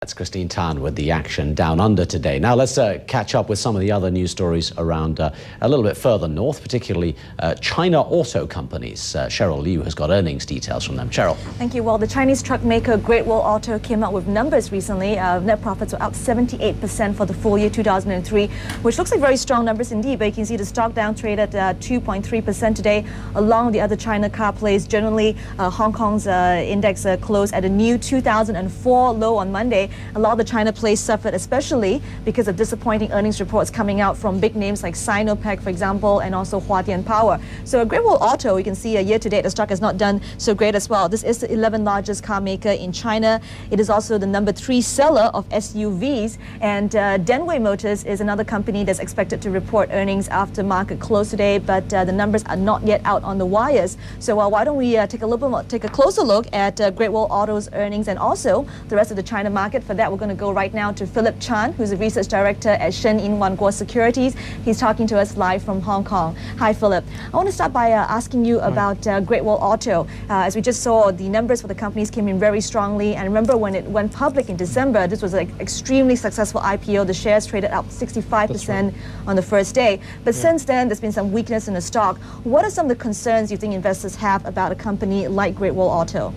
That's Christine Tan with the action down under today. Now let's catch up with some of the other news stories around a little bit further north, particularly China auto companies. Cheryl Liew has got earnings details from them. Cheryl. Thank you. Well, the Chinese truck maker Great Wall Auto came out with numbers recently. Net profits were up 78% for the full year 2003, which looks like very strong numbers indeed. But you can see the stock down traded 2.3% today, along with the other China car plays. Generally, Hong Kong's index closed at a new 2004 low on Monday. A lot of the China plays suffered, especially because of disappointing earnings reports coming out from big names like Sinopec, for example, and also Huadian Power. So Great Wall Auto, you can see year to date, the stock has not done so great as well. This is the 11th largest car maker in China. It is also the number 3 seller of SUVs. And Denwei Motors is another company that's expected to report earnings after market close today, but the numbers are not yet out on the wires. So why don't we take a closer look at Great Wall Auto's earnings and also the rest of the China market. For that, we're going to go right now to Philip Chan, who's a research director at Shenwan Securities. He's talking to us live from Hong Kong. Hi, Philip. I want to start by asking you about Great Wall Auto. As we just saw, the numbers for the companies came in very strongly. And remember when it went public in December, this was an extremely successful IPO. The shares traded up 65% on the first day. But since then, there's been some weakness in the stock. What are some of the concerns you think investors have about a company like Great Wall Auto?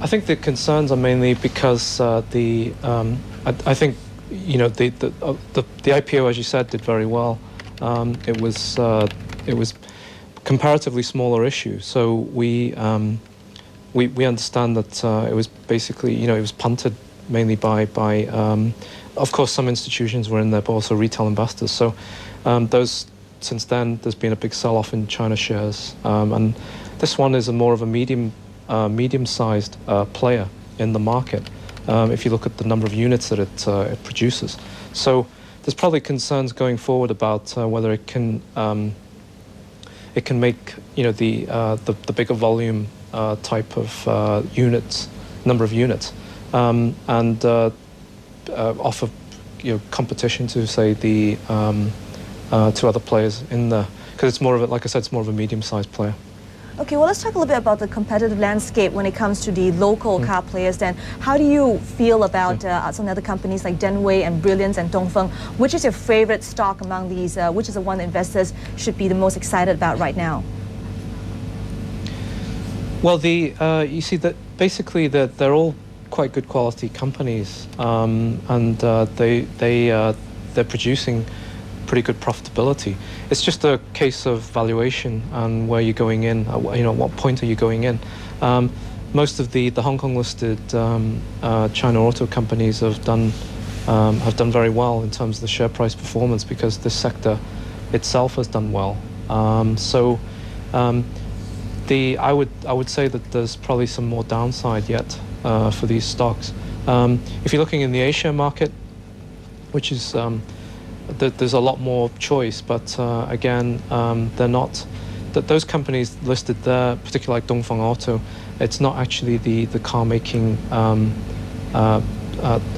I think the concerns are mainly because I think the IPO, as you said, did very well. It was comparatively smaller issue, so we understand that it was basically it was punted mainly by of course some institutions were in there, but also retail investors. So since then there's been a big sell-off in China shares, and this one is more of a medium-sized player in the market if you look at the number of units that it produces. So there's probably concerns going forward about whether it can make the bigger volume type of number of units, and offer competition to say the to other players in there, because it's more of like I said, it's more of a medium-sized player. Okay, well, let's talk a little bit about the competitive landscape when it comes to the local car players then. How do you feel about some other companies like Denwei and Brilliance and Dongfeng? Which is your favorite stock among these? Which is the one that investors should be the most excited about right now? Well, you see that basically they're all quite good quality companies, and they're producing pretty good profitability. It's just a case of valuation and where you're going in. What point are you going in? Most of the Hong Kong listed China auto companies have done very well in terms of the share price performance, because this sector itself has done well. I would say that there's probably some more downside yet for these stocks. If you're looking in the Asia market, which is there's a lot more choice, but again, they're not. Those companies listed there, particularly like Dongfeng Auto, it's not actually the car making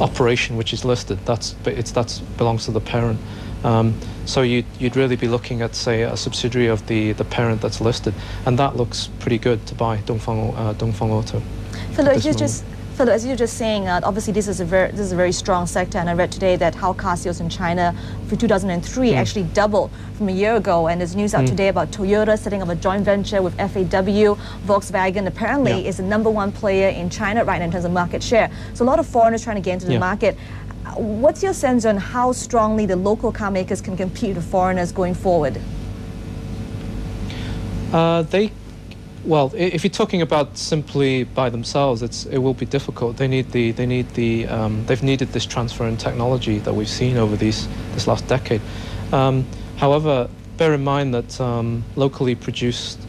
operation which is listed. That belongs to the parent. So you'd really be looking at, say, a subsidiary of the parent that's listed, and that looks pretty good to buy Dongfeng Auto. Philip, as you're just saying, obviously this is a very strong sector, and I read today that how car sales in China for 2003 actually doubled from a year ago, and there's news out today about Toyota setting up a joint venture with FAW. Volkswagen apparently is the #1 player in China right now in terms of market share. So a lot of foreigners trying to get into the market. What's your sense on how strongly the local car makers can compete with foreigners going forward? Well, if you're talking about simply by themselves, it will be difficult. They've needed this transfer in technology that we've seen over this last decade. However, bear in mind that locally produced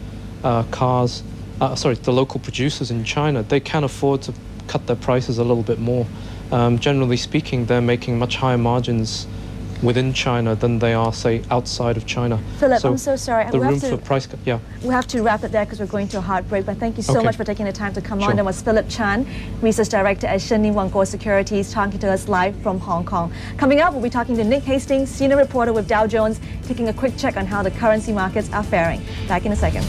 cars, the local producers in China, they can afford to cut their prices a little bit more. Generally speaking, they're making much higher margins within China than they are, say, outside of China. Philip, I'm so sorry. The room for price cut, we have to wrap it there because we're going to a hard break. But thank you so much for taking the time to come on. That was Philip Chan, Research Director at Shenwan Securities, talking to us live from Hong Kong. Coming up, we'll be talking to Nick Hastings, Senior Reporter with Dow Jones, taking a quick check on how the currency markets are faring. Back in a second.